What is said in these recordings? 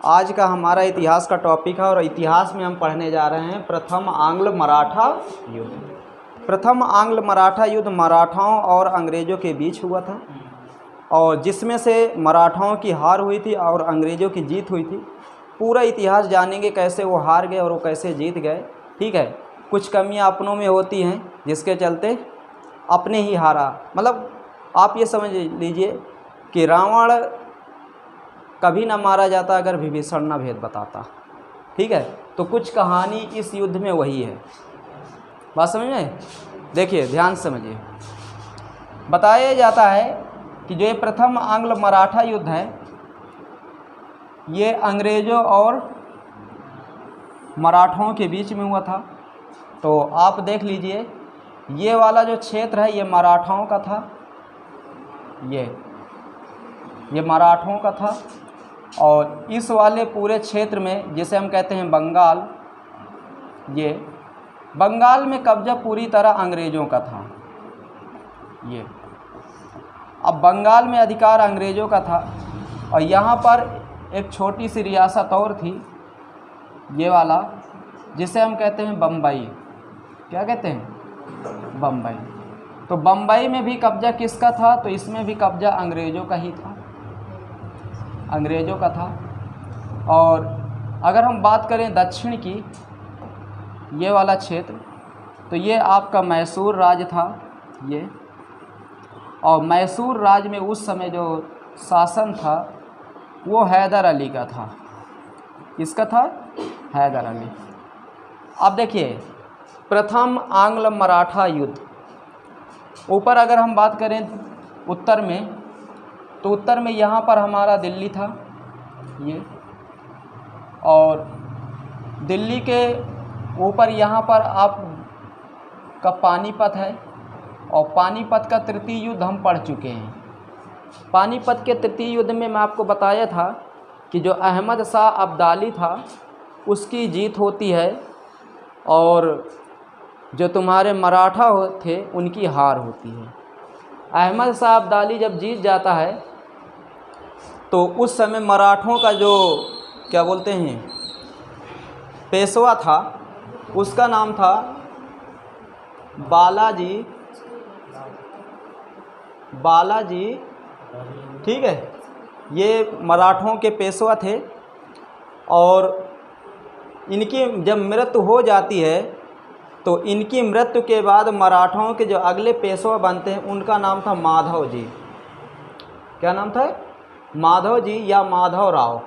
आज का हमारा इतिहास का टॉपिक है और इतिहास में हम पढ़ने जा रहे हैं प्रथम आंग्ल मराठा युद्ध। प्रथम आंग्ल मराठा युद्ध मराठाओं और अंग्रेज़ों के बीच हुआ था और जिसमें से मराठाओं की हार हुई थी और अंग्रेज़ों की जीत हुई थी। पूरा इतिहास जानेंगे कैसे वो हार गए और वो कैसे जीत गए। ठीक है, कुछ कमियां अपनों में होती हैं जिसके चलते अपने ही हारा। मतलब आप ये समझ लीजिए कि रावण कभी ना मारा जाता अगर विभीषण ना भेद बताता। ठीक है, तो कुछ कहानी इस युद्ध में वही है। बात समझ में? देखिए ध्यान से समझिए। बताया जाता है कि जो ये प्रथम आंग्ल मराठा युद्ध है ये अंग्रेज़ों और मराठाओं के बीच में हुआ था। तो आप देख लीजिए, ये वाला जो क्षेत्र है ये मराठाओं का था, ये मराठों का था। और इस वाले पूरे क्षेत्र में जिसे हम कहते हैं बंगाल, ये बंगाल में कब्जा पूरी तरह अंग्रेज़ों का था। ये अब बंगाल में अधिकार अंग्रेज़ों का था और यहाँ पर एक छोटी सी रियासत और थी, ये वाला, जिसे हम कहते हैं बम्बई। क्या कहते हैं? बम्बई। तो बम्बई में भी कब्जा किसका था? तो इसमें भी कब्जा अंग्रेज़ों का ही था, अंग्रेज़ों का था। और अगर हम बात करें दक्षिण की, ये वाला क्षेत्र, तो ये आपका मैसूर राज्य था ये। और मैसूर राज्य में उस समय जो शासन था वो हैदर अली का था। किसका था? हैदर अली। अब देखिए प्रथम आंग्ल मराठा युद्ध, ऊपर अगर हम बात करें उत्तर में, तो उत्तर में यहाँ पर हमारा दिल्ली था ये, और दिल्ली के ऊपर यहाँ पर आप का पानीपत है। और पानीपत का तृतीय युद्ध हम पढ़ चुके हैं। पानीपत के तृतीय युद्ध में मैं आपको बताया था कि जो अहमद शाह अब्दाली था उसकी जीत होती है और जो तुम्हारे मराठा थे उनकी हार होती है। अहमद शाह अब्दाली जब जीत जाता है तो उस समय मराठों का जो क्या बोलते हैं पेशवा था, उसका नाम था बालाजी। ठीक है, ये मराठों के पेशवा थे और इनकी जब मृत्यु हो जाती है तो इनकी मृत्यु के बाद मराठों के जो अगले पेशवा बनते हैं उनका नाम था माधव जी। क्या नाम था? माधव जी या माधव राव।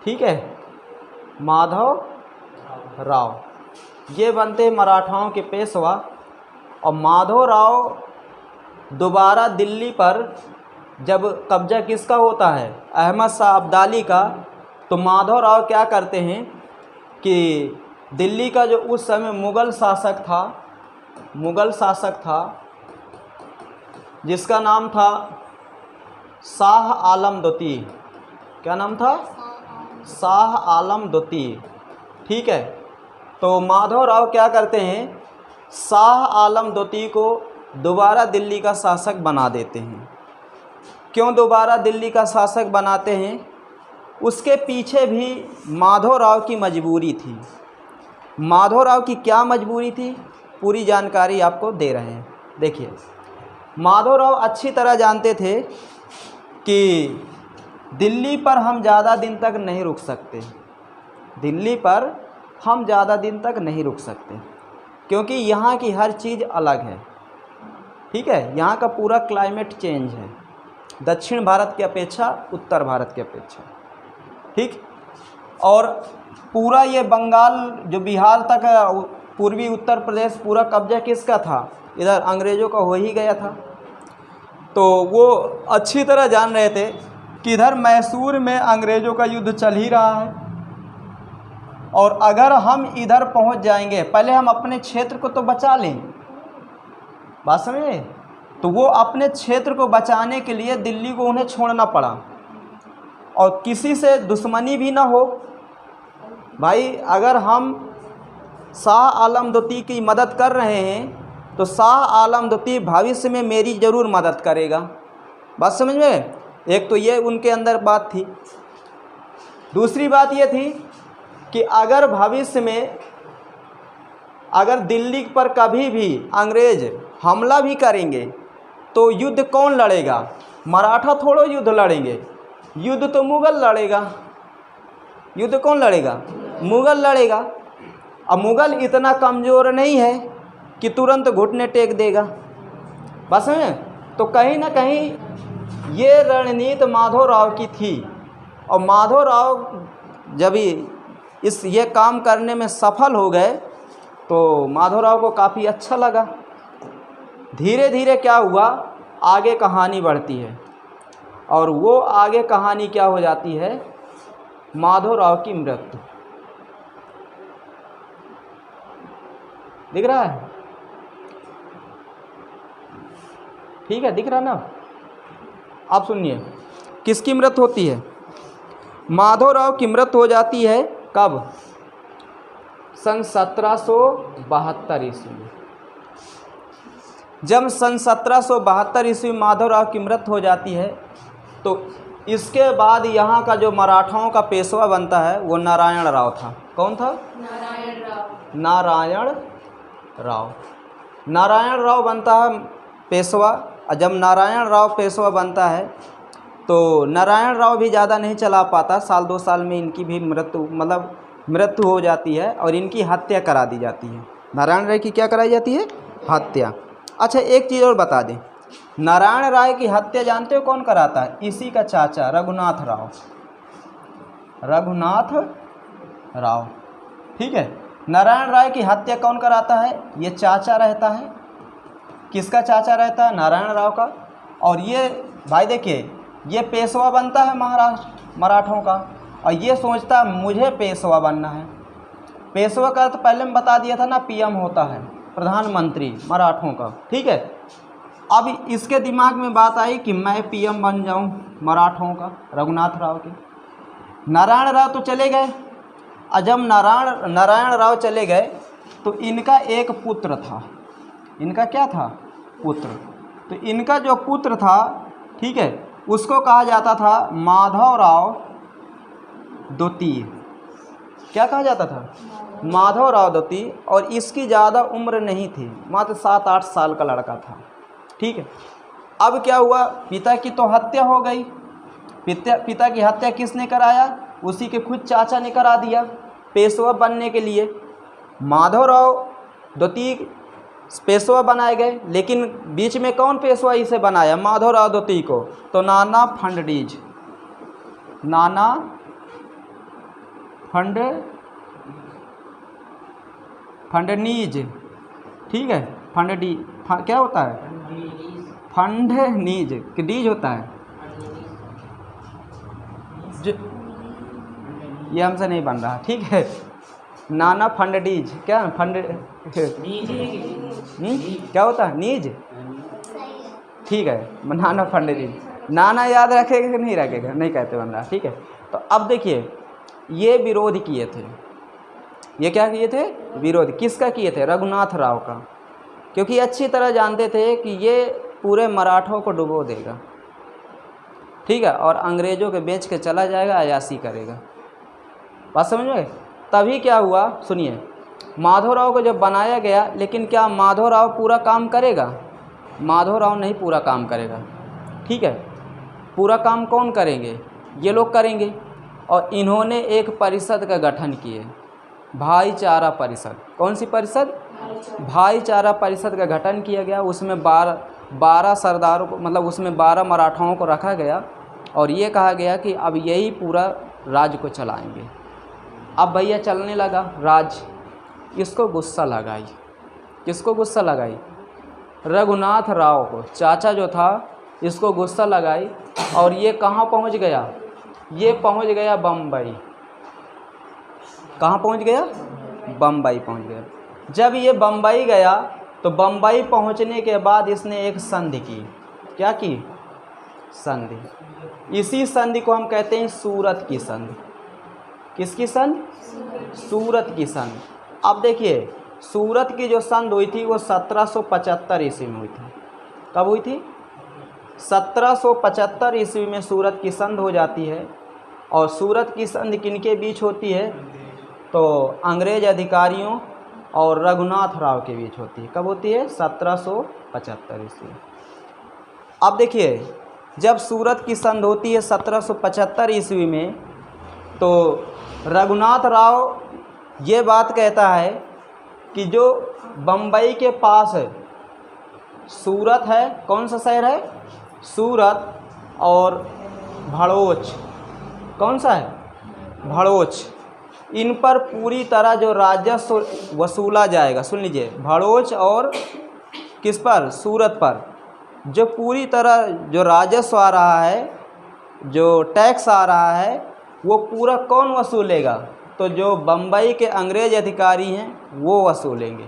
ठीक है, माधव राव ये बनते हैं मराठाओं के पेशवा। और माधव राव दोबारा दिल्ली पर जब कब्जा किसका होता है? अहमद शाह अब्दाली का। तो माधव राव क्या करते हैं कि दिल्ली का जो उस समय मुग़ल शासक था जिसका नाम था शाह आलम द्वितीय। क्या नाम था? शाह आलम द्वितीय। ठीक है, तो माधव राव क्या करते हैं, शाह आलम द्वितीय को दोबारा दिल्ली का शासक बना देते हैं। क्यों दोबारा दिल्ली का शासक बनाते हैं? उसके पीछे भी माधव राव की मजबूरी थी। माधव राव की क्या मजबूरी थी, पूरी जानकारी आपको दे रहे हैं। देखिए, माधव राव अच्छी तरह जानते थे कि दिल्ली पर हम ज़्यादा दिन तक नहीं रुक सकते। दिल्ली पर हम ज़्यादा दिन तक नहीं रुक सकते क्योंकि यहाँ की हर चीज़ अलग है। ठीक है, यहाँ का पूरा क्लाइमेट चेंज है दक्षिण भारत की अपेक्षा उत्तर भारत की अपेक्षा। ठीक, और पूरा ये बंगाल जो बिहार तक है, पूर्वी उत्तर प्रदेश, पूरा कब्जा किसका था? इधर अंग्रेज़ों का हो ही गया था। तो वो अच्छी तरह जान रहे थे कि इधर मैसूर में अंग्रेज़ों का युद्ध चल ही रहा है और अगर हम इधर पहुंच जाएंगे, पहले हम अपने क्षेत्र को तो बचा लें। बात समझे? तो वो अपने क्षेत्र को बचाने के लिए दिल्ली को उन्हें छोड़ना पड़ा और किसी से दुश्मनी भी ना हो। भाई अगर हम शाह आलम द्वितीय की मदद कर रहे हैं तो शाह आलम द्वितीय भविष्य में मेरी ज़रूर मदद करेगा। बात समझ में? एक तो ये उनके अंदर बात थी। दूसरी बात ये थी कि अगर भविष्य में अगर दिल्ली पर कभी भी अंग्रेज हमला भी करेंगे तो युद्ध कौन लड़ेगा? मराठा थोड़ो युद्ध लड़ेंगे, युद्ध तो मुग़ल लड़ेगा। युद्ध कौन लड़ेगा? मुग़ल लड़ेगा। अब मुग़ल इतना कमज़ोर नहीं है कि तुरंत घुटने टेक देगा। बस में तो कहीं ना कहीं ये रणनीति माधवराव की थी, और माधवराव जब ये काम करने में सफल हो गए तो माधवराव को काफ़ी अच्छा लगा। धीरे धीरे क्या हुआ, आगे कहानी बढ़ती है, और वो आगे कहानी क्या हो जाती है, माधवराव की मृत्यु। दिख रहा है? ठीक है, दिख रहा ना? आप सुनिए, किसकी मृत्यु होती है? माधवराव की मृत्यु हो जाती है कब? सन 1772 ईस्वी में। जब सन 1772 ईस्वी माधवराव की मृत्यु हो जाती है तो इसके बाद यहाँ का जो मराठाओं का पेशवा बनता है वो नारायण राव था। कौन था? नारायण राव। नारायण राव बनता है पेशवा। और जब नारायण राव पेशवा बनता है तो नारायण राव भी ज़्यादा नहीं चला पाता, साल 2 साल में इनकी भी मृत्यु हो जाती है और इनकी हत्या करा दी जाती है। नारायण राय की क्या कराई जाती है? हत्या। अच्छा, एक चीज़ और बता दें, नारायण राय की हत्या जानते हो कौन कराता है? इसी का चाचा रघुनाथ राव। ठीक है, नारायण राय की हत्या कौन कराता है? ये चाचा रहता है। किसका चाचा रहता है? नारायण राव का। और ये भाई देखिए, ये पेशवा बनता है मराठों का, और ये सोचता है मुझे पेशवा बनना है। पेशवा का तो पहले में बता दिया था ना, पीएम होता है, प्रधानमंत्री मराठों का। ठीक है, अब इसके दिमाग में बात आई कि मैं पीएम बन जाऊं मराठों का, रघुनाथ राव के। नारायण राव तो चले गए, और जब नारायण राव चले गए तो इनका एक पुत्र था। इनका क्या था? पुत्र। तो इनका जो पुत्र था, ठीक है, उसको कहा जाता था माधवराव द्वितीय। क्या कहा जाता था? माधवराव द्वितीय। और इसकी ज़्यादा उम्र नहीं थी, मात्र 7-8 साल का लड़का था। ठीक है, अब क्या हुआ, पिता की तो हत्या हो गई। पिता की हत्या किसने कराया? उसी के खुद चाचा ने करा दिया पेशवा बनने के लिए। माधवराव द्वितीय पेशवा बनाए गए, लेकिन बीच में कौन पेशवा इसे बनाया माधवराव द्वितीय को? तो नाना फडणीज। ठीक है, क्या होता है? फडणीज कि डीज होता है? ये हमसे नहीं बन रहा। ठीक है, नाना फडणीज। क्या क्या होता है? नीज। ठीक है, नाना फडणीज। नाना याद रखेगा कि नहीं रखेगा? नहीं कहते बन रहा। ठीक है, तो अब देखिए, ये विरोध किए थे। ये क्या किए थे? विरोध। किसका किए थे? रघुनाथ राव का, क्योंकि अच्छी तरह जानते थे कि ये पूरे मराठों को डुबो देगा। ठीक है, और अंग्रेज़ों के बेच के चला जाएगा, अयाशी करेगा। बात समझ में? तभी क्या हुआ, सुनिए, माधवराव को जब बनाया गया, लेकिन क्या माधवराव पूरा काम करेगा? माधवराव नहीं पूरा काम करेगा। ठीक है, पूरा काम कौन करेंगे? ये लोग करेंगे। और इन्होंने एक परिषद का गठन किए, भाईचारा परिषद। कौन सी परिषद? भाईचारा परिषद का गठन किया गया। उसमें 12 सरदारों को, उसमें 12 मराठाओं को रखा गया, और ये कहा गया कि अब यही पूरा राज्य को चलाएंगे। अब भैया चलने लगा राज। इसको गुस्सा लगाई। किसको गुस्सा लगाई? रघुनाथ राव को, चाचा जो था, इसको गुस्सा लगाई। और ये कहाँ पहुँच गया? ये पहुँच गया बम्बई। कहाँ पहुँच गया? बम्बई पहुँच गया। जब ये बम्बई गया तो बम्बई पहुँचने के बाद इसने एक संधि की। क्या की? संधि। इसी संधि को हम कहते हैं सूरत की संधि। किसकी संधि? सूरत की संधि। अब देखिए, सूरत की जो संधि हुई थी वो 1775 ईस्वी में हुई थी। कब हुई थी? 1775 ईस्वी में सूरत की संधि हो जाती है। और सूरत की संधि किनके बीच होती है? तो अंग्रेज अधिकारियों और रघुनाथ राव के बीच होती है। कब होती है? 1775 ईस्वी। अब देखिए, जब सूरत की संधि होती है 1775 ईस्वी में, तो रघुनाथ राव ये बात कहता है कि जो बम्बई के पास है सूरत है, कौन सा शहर है? सूरत, और भड़ोच, कौन सा है? भड़ोच, इन पर पूरी तरह जो राजस्व वसूला जाएगा, सुन लीजिए, भड़ोच और किस पर? सूरत पर जो पूरी तरह जो राजस्व आ रहा है, जो टैक्स आ रहा है, वो पूरा कौन वसूलेगा? तो जो बम्बई के अंग्रेज अधिकारी हैं वो वसूलेंगे।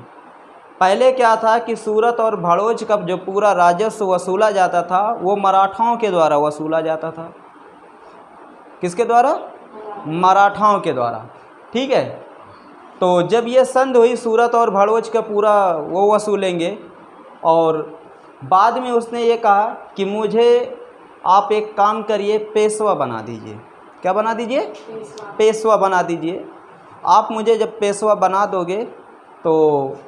पहले क्या था कि सूरत और भड़ोच का जो पूरा राजस्व वसूला जाता था वो मराठाओं के द्वारा वसूला जाता था। किसके द्वारा? मराठाओं के द्वारा। ठीक है। तो जब ये संधि हुई, सूरत और भड़ोच का पूरा वो वसूलेंगे, और बाद में उसने ये कहा कि मुझे आप एक काम करिए, पेशवा बना दीजिए। क्या बना दीजिए? पेशवा बना दीजिए। आप मुझे जब पेशवा बना दोगे तो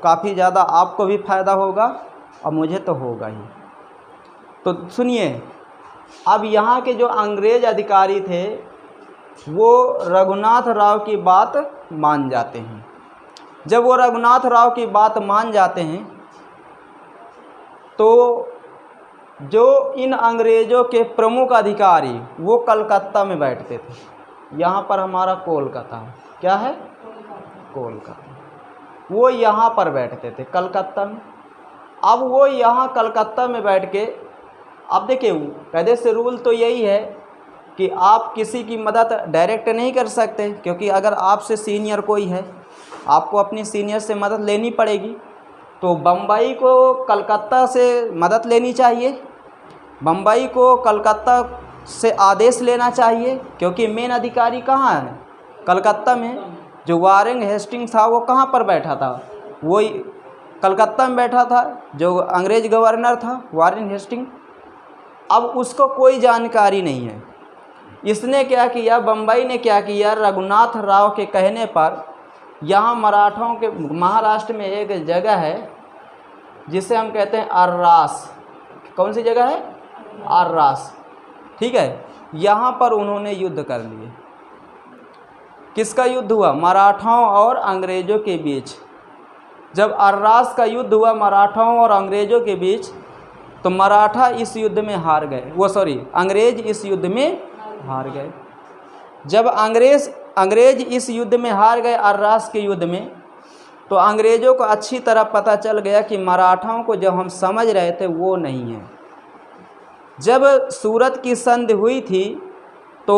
काफ़ी ज़्यादा आपको भी फ़ायदा होगा और मुझे तो होगा ही। तो सुनिए, अब यहाँ के जो अंग्रेज अधिकारी थे वो रघुनाथ राव की बात मान जाते हैं। जब वो रघुनाथ राव की बात मान जाते हैं तो जो इन अंग्रेज़ों के प्रमुख अधिकारी वो कलकत्ता में बैठते थे। यहाँ पर हमारा कोलकाता है, क्या है? कोलकाता। वो यहाँ पर बैठते थे कलकत्ता में। अब वो यहाँ कलकत्ता में बैठ के, अब देखिए, कायदे से रूल तो यही है कि आप किसी की मदद डायरेक्ट नहीं कर सकते, क्योंकि अगर आपसे सीनियर कोई है आपको अपनी सीनियर से मदद लेनी पड़ेगी। तो बम्बई को कलकत्ता से मदद लेनी चाहिए, बम्बई को कलकत्ता से आदेश लेना चाहिए, क्योंकि मेन अधिकारी कहाँ है? कलकत्ता में। जो वारेन हेस्टिंग था वो कहाँ पर बैठा था? वही कलकत्ता में बैठा था, जो अंग्रेज गवर्नर था वारेन हेस्टिंग। अब उसको कोई जानकारी नहीं है। इसने क्या किया, बम्बई ने क्या किया, रघुनाथ राव के कहने पर यहाँ मराठों के महाराष्ट्र में एक जगह है जिसे हम कहते हैं अर्रास। कौन सी जगह है? अर्रास। ठीक है। यहाँ पर उन्होंने युद्ध कर लिए। किसका युद्ध हुआ? मराठों और अंग्रेज़ों के बीच। जब अर्रास का युद्ध हुआ मराठों और अंग्रेज़ों के बीच, तो मराठा इस युद्ध में हार गए, अंग्रेज़ इस युद्ध में हार गए। जब अंग्रेज़ इस युद्ध में हार गए, अर्रास के युद्ध में, तो अंग्रेज़ों को अच्छी तरह पता चल गया कि मराठाओं को जो हम समझ रहे थे वो नहीं है। जब सूरत की संधि हुई थी तो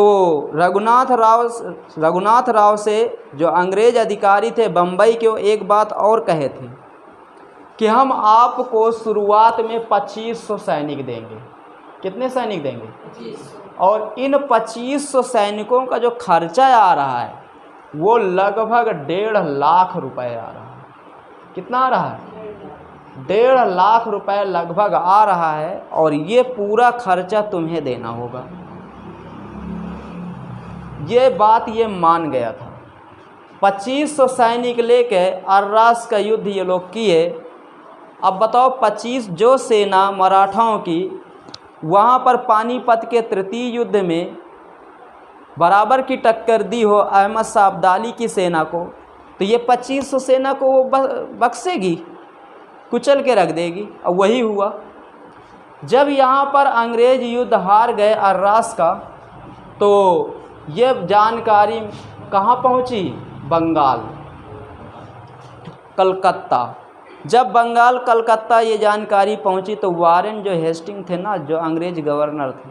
रघुनाथ राव से जो अंग्रेज अधिकारी थे बम्बई के, वो एक बात और कहे थे कि हम आपको शुरुआत में 2500 सैनिक देंगे। कितने सैनिक देंगे? 2500। और इन 2500 सैनिकों का जो खर्चा आ रहा है वो लगभग 1.5 लाख रुपए आ रहा है। कितना आ रहा है? 1.5 लाख रुपए लगभग आ रहा है, और ये पूरा खर्चा तुम्हें देना होगा। ये बात ये मान गया था। 2500 सैनिक लेके अर्रास का युद्ध ये लोग किए। अब बताओ, 25 जो सेना मराठाओं की वहाँ पर पानीपत के तृतीय युद्ध में बराबर की टक्कर दी हो अहमद शाह अब्दाली की सेना को, तो ये 2500 सेना को वो बख्शेगी, कुचल के रख देगी। और वही हुआ। जब यहाँ पर अंग्रेज युद्ध हार गए अर्रास का, तो ये जानकारी कहाँ पहुँची? बंगाल, कलकत्ता। जब बंगाल कलकत्ता ये जानकारी पहुँची तो वारेन जो हेस्टिंग थे ना, जो अंग्रेज गवर्नर थे,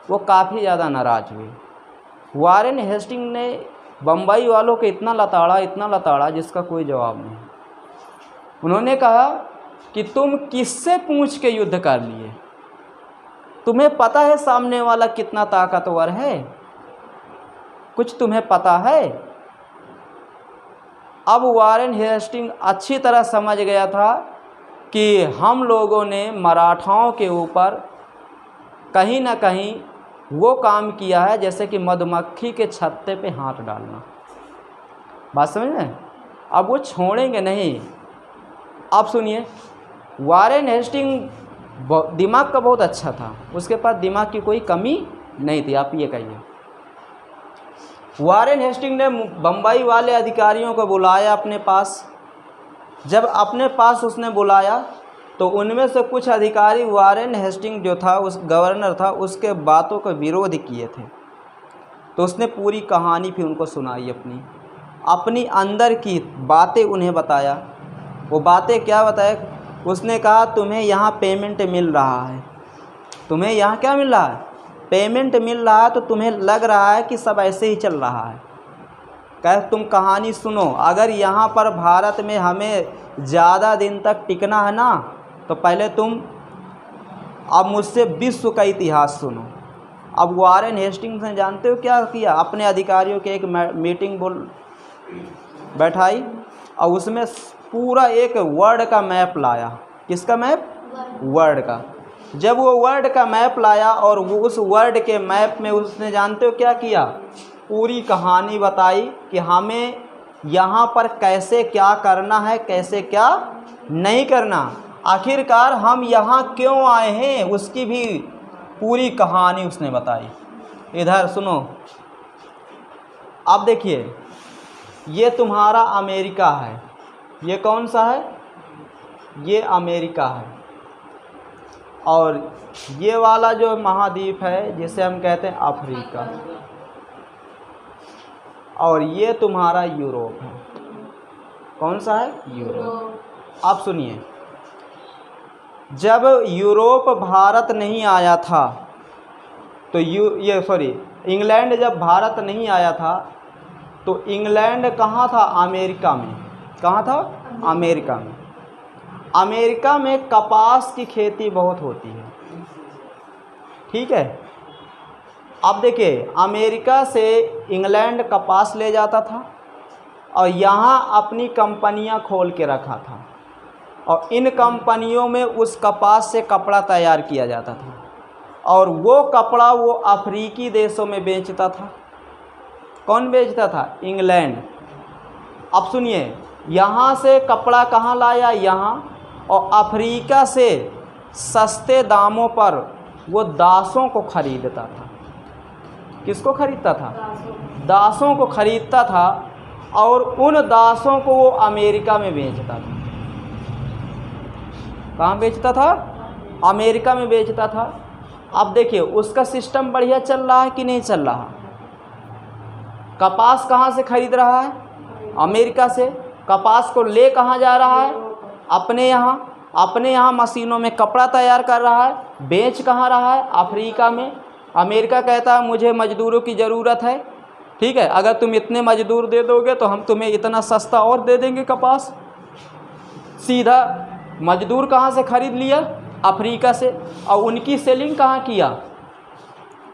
वो काफ़ी ज़्यादा नाराज़ हुए। वारेन हेस्टिंग ने बम्बई वालों को इतना लताड़ा जिसका कोई जवाब नहीं। उन्होंने कहा कि तुम किससे पूछ के युद्ध कर लिए? तुम्हें पता है सामने वाला कितना ताकतवर है? कुछ तुम्हें पता है? अब वारेन हेस्टिंग अच्छी तरह समझ गया था कि हम लोगों ने मराठाओं के ऊपर कहीं ना कहीं वो काम किया है जैसे कि मधुमक्खी के छत्ते पे हाथ डालना। बात समझ में? अब वो छोड़ेंगे नहीं। आप सुनिए, वारेन हेस्टिंग दिमाग का बहुत अच्छा था, उसके पास दिमाग की कोई कमी नहीं थी। आप ये कहिए, वारेन हेस्टिंग ने बम्बई वाले अधिकारियों को बुलाया अपने पास। जब अपने पास उसने बुलाया तो उनमें से कुछ अधिकारी वारेन हेस्टिंग जो था, उस गवर्नर था, उसके बातों का विरोध किए थे। तो उसने पूरी कहानी फिर उनको सुनाई, अपनी अंदर की बातें उन्हें बताया। वो बातें क्या बताया? उसने कहा तुम्हें यहाँ पेमेंट मिल रहा है, तुम्हें यहाँ क्या मिल रहा है? पेमेंट मिल रहा है, तो तुम्हें लग रहा है कि सब ऐसे ही चल रहा है। कह तुम कहानी सुनो, अगर यहाँ पर भारत में हमें ज़्यादा दिन तक टिकना है ना, तो पहले तुम अब मुझसे विश्व का इतिहास सुनो। अब वारेन हेस्टिंग्स ने जानते हो क्या किया? अपने अधिकारियों के एक मीटिंग बैठाई और उसमें पूरा एक वर्ल्ड का मैप लाया। किसका मैप? वर्ल्ड का। जब वो वर्ल्ड का मैप लाया और वो उस वर्ल्ड के मैप में उसने जानते हो क्या किया? पूरी कहानी बताई कि हमें यहाँ पर कैसे क्या करना है, कैसे क्या नहीं करना, आखिरकार हम यहाँ क्यों आए हैं, उसकी भी पूरी कहानी उसने बताई। इधर सुनो, अब देखिए, ये तुम्हारा अमेरिका है। ये कौन सा है? ये अमेरिका है। और ये वाला जो महाद्वीप है जिसे हम कहते हैं अफ्रीका, और ये तुम्हारा यूरोप है। कौन सा है? यूरोप। आप सुनिए, जब यूरोप भारत नहीं आया था तो इंग्लैंड जब भारत नहीं आया था तो इंग्लैंड कहाँ था? अमेरिका में। कहाँ था? अमेरिका में। अमेरिका में कपास की खेती बहुत होती है, ठीक है। अब देखिए, अमेरिका से इंग्लैंड कपास ले जाता था और यहाँ अपनी कंपनियाँ खोल के रखा था, और इन कंपनियों में उस कपास से कपड़ा तैयार किया जाता था, और वो कपड़ा वो अफ्रीकी देशों में बेचता था। कौन बेचता था? इंग्लैंड। अब सुनिए, यहाँ से कपड़ा कहाँ लाया? यहाँ। और अफ्रीका से सस्ते दामों पर वो दासों को खरीदता था। किसको खरीदता था? दासों को खरीदता था, और उन दासों को वो अमेरिका में बेचता था। कहाँ बेचता था? अमेरिका में बेचता था। अब देखिए, उसका सिस्टम बढ़िया चल रहा है कि नहीं चल रहा? कपास कहाँ से खरीद रहा है? अमेरिका से। कपास को ले कहाँ जा रहा है? अपने यहाँ मशीनों में कपड़ा तैयार कर रहा है। बेच कहाँ रहा है? अफ्रीका में। अमेरिका कहता है मुझे मज़दूरों की ज़रूरत है, ठीक है, अगर तुम इतने मज़दूर दे दोगे तो हम तुम्हें इतना सस्ता और दे देंगे कपास। सीधा मज़दूर कहाँ से खरीद लिया? अफ्रीका से। और उनकी सेलिंग कहाँ किया?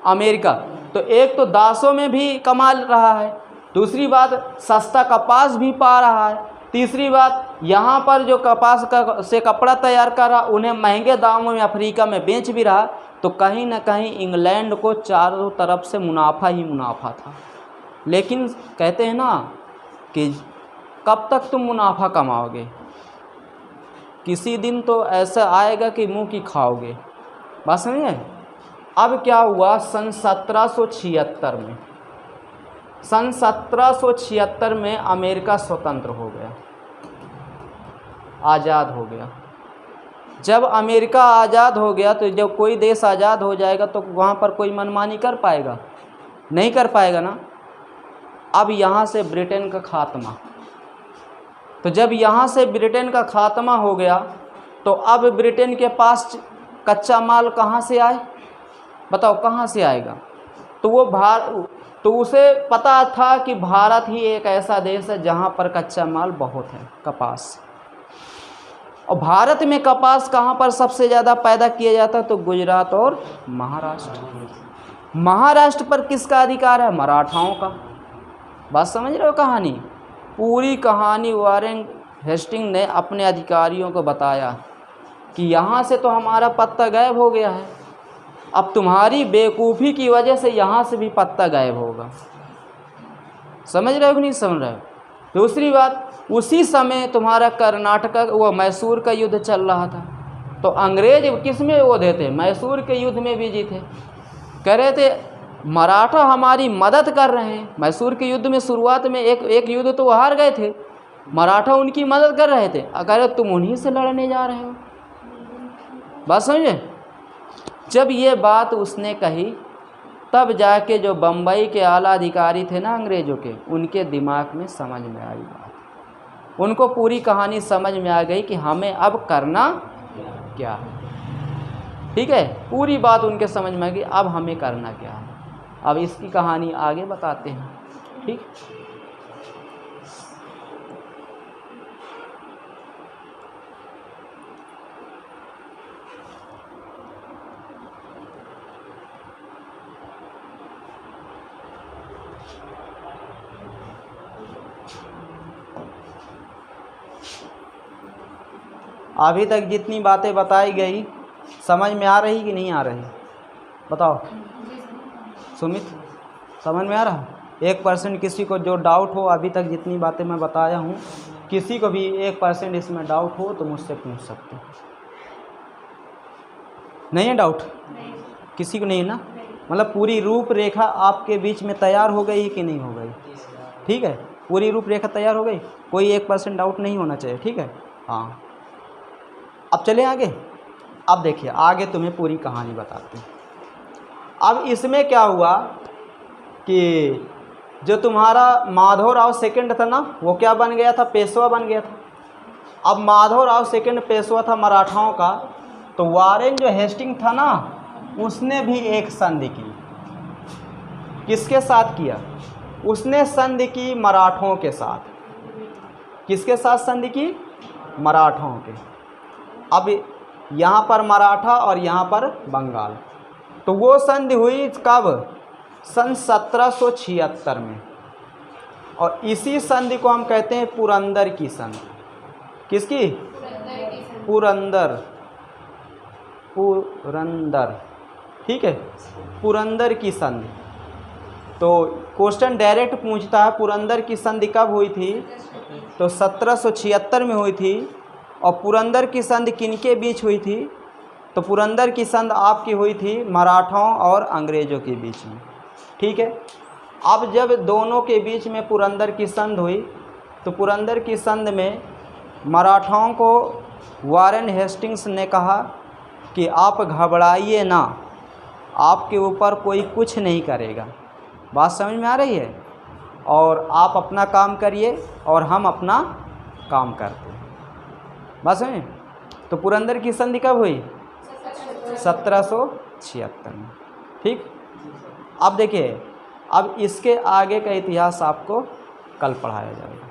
अमेरिका। तो एक तो दासों में भी कमा रहा है, दूसरी बात सस्ता कपास भी पा रहा है, तीसरी बात यहाँ पर जो कपास का से कपड़ा तैयार कर रहा उन्हें महंगे दामों में अफ्रीका में बेच भी रहा। तो कहीं ना कहीं इंग्लैंड को चारों तरफ से मुनाफा ही मुनाफा था। लेकिन कहते हैं ना कि कब तक तुम मुनाफा कमाओगे, किसी दिन तो ऐसा आएगा कि मुंह की खाओगे। बात समझे? अब क्या हुआ? सन 1776 में अमेरिका स्वतंत्र हो गया, आज़ाद हो गया। जब अमेरिका आज़ाद हो गया तो जब कोई देश आज़ाद हो जाएगा तो वहाँ पर कोई मनमानी कर पाएगा? नहीं कर पाएगा ना। अब यहाँ से ब्रिटेन का खात्मा, तो जब यहाँ से ब्रिटेन का खात्मा हो गया तो अब ब्रिटेन के पास कच्चा माल कहाँ से आए? बताओ कहाँ से आएगा? तो उसे पता था कि भारत ही एक ऐसा देश है जहाँ पर कच्चा माल बहुत है, कपास। और भारत में कपास कहाँ पर सबसे ज़्यादा पैदा किया जाता है? तो गुजरात और महाराष्ट्र। महाराष्ट्र पर किसका अधिकार है? मराठाओं का। बात समझ रहे हो कहानी? पूरी कहानी वारेन हेस्टिंग ने अपने अधिकारियों को बताया कि यहाँ से तो हमारा पत्ता गायब हो गया है, अब तुम्हारी बेवकूफ़ी की वजह से यहाँ से भी पत्ता गायब होगा। समझ रहे हो कि नहीं समझ रहे हो? दूसरी बात, उसी समय तुम्हारा कर्नाटक वो मैसूर का युद्ध चल रहा था, तो अंग्रेज किस में वो देते? मैसूर के युद्ध में भी जीते। कह रहे थे मराठा हमारी मदद कर रहे हैं। मैसूर के युद्ध में शुरुआत में एक युद्ध तो वो हार गए थे, मराठा उनकी मदद कर रहे थे। अगर तुम उन्हीं से लड़ने जा रहे हो। बात समझे? जब ये बात उसने कही तब जाके जो बम्बई के आला अधिकारी थे ना अंग्रेज़ों के, उनके दिमाग में समझ में आई बात। उनको पूरी कहानी समझ में आ गई कि हमें अब करना क्या है। ठीक है, पूरी बात उनके समझ में आ गई, अब हमें करना क्या है। अब इसकी कहानी आगे बताते हैं। ठीक, अभी तक जितनी बातें बताई गई समझ में आ रही कि नहीं आ रही? बताओ सुमित, समझ में आ रहा? 1% किसी को जो डाउट हो, अभी तक जितनी बातें मैं बताया हूँ, किसी को भी 1% इसमें डाउट हो तो मुझसे पूछ सकते हो। नहीं है डाउट? किसी को नहीं ना? मतलब पूरी रूपरेखा आपके बीच में तैयार हो गई कि नहीं हो गई? ठीक है, पूरी रूपरेखा तैयार हो गई, कोई 1% डाउट नहीं होना चाहिए। ठीक है, हाँ। अब चले आगे। अब देखिए आगे तुम्हें पूरी कहानी बताते हैं। अब इसमें क्या हुआ कि जो तुम्हारा माधवराव सेकंड था ना, वो क्या बन गया था? पेशवा बन गया था। अब माधवराव सेकंड पेशवा था मराठाओं का, तो वारेन जो हेस्टिंग था ना, उसने भी एक संधि की। किसके साथ किया? उसने संधि की मराठों के साथ। किसके साथ संधि की? मराठों के। अब यहाँ पर मराठा और यहाँ पर बंगाल, तो वो संधि हुई कब? सन 1776 में। और इसी संधि को हम कहते हैं पुरंदर की संधि। किसकी? पुरंदर। पुरंदर, ठीक है, पुरंदर की संधि। तो क्वेश्चन डायरेक्ट पूछता है पुरंदर की संधि कब हुई थी? तो 1776 में हुई थी। और पुरंदर की संधि किनके बीच हुई थी? तो पुरंदर की संधि आपकी हुई थी मराठों और अंग्रेज़ों के बीच में। ठीक है, अब जब दोनों के बीच में पुरंदर की संधि हुई, तो पुरंदर की संधि में मराठाओं को वारेन हेस्टिंग्स ने कहा कि आप घबराइए ना, आपके ऊपर कोई कुछ नहीं करेगा। बात समझ में आ रही है? और आप अपना काम करिए और हम अपना काम करते हैं। बात समझे? तो पुरंदर की संधि कब हुई? 1776 में। ठीक, अब देखिए, अब इसके आगे का इतिहास आपको कल पढ़ाया जाएगा।